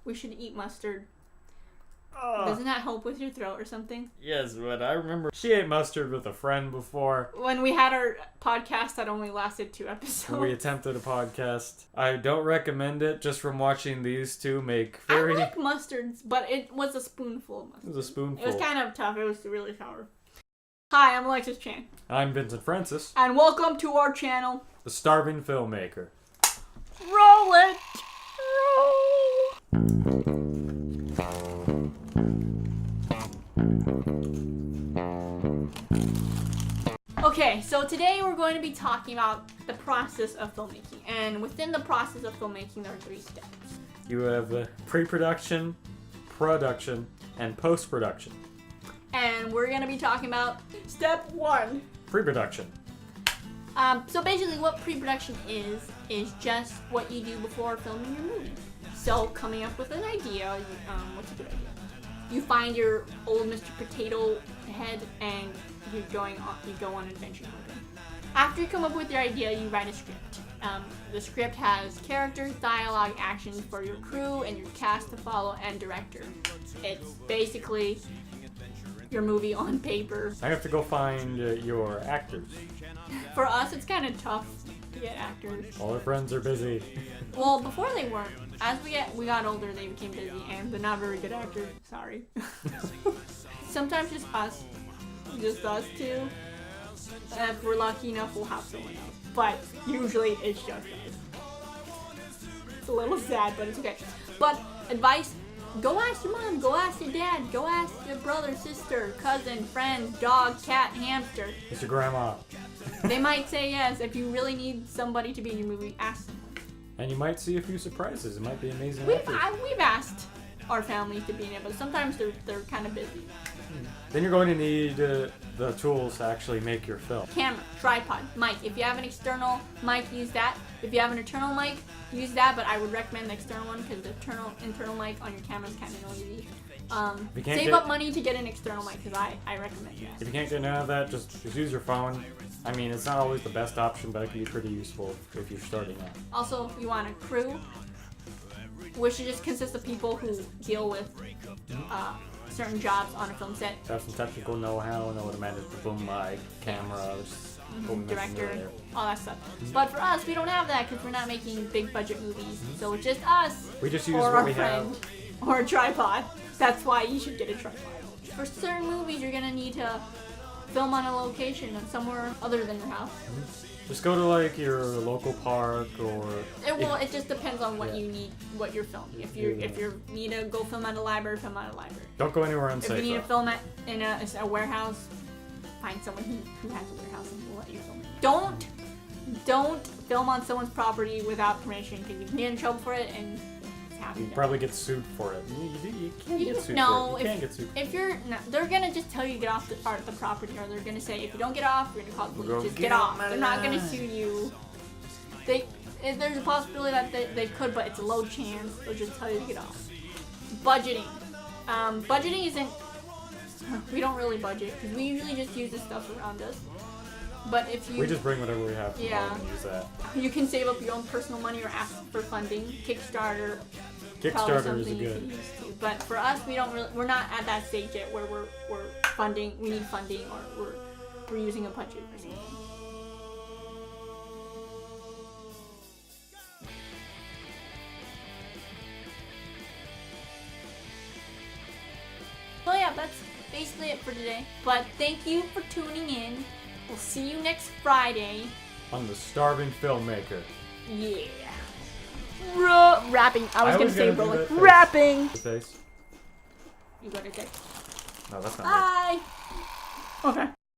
we should eat mustard. Doesn't that help with your throat or something? Yes, but I remember she ate mustard with a friend before. When we had our podcast that only lasted 2 episodes. We attempted a podcast. I don't recommend it just from watching these two make very... I like mustards, but it was a spoonful of mustard. It was a spoonful. It was kind of tough. It was really sour. Hi, I'm Alexis Chan. I'm Vincent Francis. And welcome to our channel. The Starving Filmmaker. Roll it! Roll! Okay, so today we're going to be talking about the process of filmmaking. And within the process of filmmaking, there are 3 steps. You have pre-production, production, and post-production. And we're going to be talking about step 1. Pre-production. So basically what pre-production is just what you do before filming your movie. So coming up with an idea, what's a good idea? You find your old Mr. Potato Head and you go on adventures with him. After you come up with your idea, you write a script. The script has characters, dialogue, actions for your crew and your cast to follow, and director. It's basically your movie on paper. I have to go find your actors. For us, it's kind of tough to get actors. All our friends are busy. Well, before they weren't. As we got older, they became busy, and they're not very good actors. Sorry. Sometimes just us two. And if we're lucky enough, we'll have someone else. But usually, it's just us. It's a little sad, but it's okay. But advice: go ask your mom, go ask your dad, go ask your brother, sister, cousin, friend, dog, cat, hamster. It's your grandma. They might say yes. If you really need somebody to be in your movie, ask them. And you might see a few surprises. It might be amazing. We've asked our families to be in it, but sometimes they're kind of busy. Then you're going to need the tools to actually make your film. Camera, tripod, mic. If you have an external mic, use that. If you have an internal mic, use that, but I would recommend the external one because the internal mic on your camera is kind of noisy. Save up money to get an external mic because I recommend that. If you can't get none of that, just use your phone. I mean, it's not always the best option, but it can be pretty useful if you're starting out. Also, you want a crew, which just consists of people who deal with certain jobs on a film set. Have some technical know-how, know what to manage the boom mic, camera, director, all that stuff. But for us, we don't have that because we're not making big budget movies. So it's just us. We just use or what our we friend, have. or a tripod. That's why you should get a tripod. For certain movies, you're gonna need to film on a location and somewhere other than your house. Just go to like your local park or. It just depends on what you need, what you're filming. If you need to go film at a library, film at a library. Don't go anywhere unsafe. If you need to film in a warehouse, find someone who has a warehouse and will let you film it. Don't film on someone's property without permission because you can get in trouble for it and it's happening. You probably get sued for it. You can't get sued for it. You can't get sued. If you're, they're gonna just tell you to get off the property, or they're gonna say if you don't get off, we're gonna call the police. Just get off. They're not gonna sue you. There's a possibility that they could, but it's a low chance. They'll just tell you to get off. Budgeting. Budgeting isn't. We don't really budget because we usually just use the stuff around us. But if you... We just bring whatever we have from home and use that. You can save up your own personal money or ask for funding. Kickstarter is a good. But for us, we're not at that stage yet where we're funding. We need funding, or we're using a budget or something. So yeah, that's basically it for today. But thank you for tuning in. We'll see you next Friday. On The Starving Filmmaker. Yeah. Rapping. I was gonna say rolling. Rapping. Face. You got it. No, that's not Bye. Okay.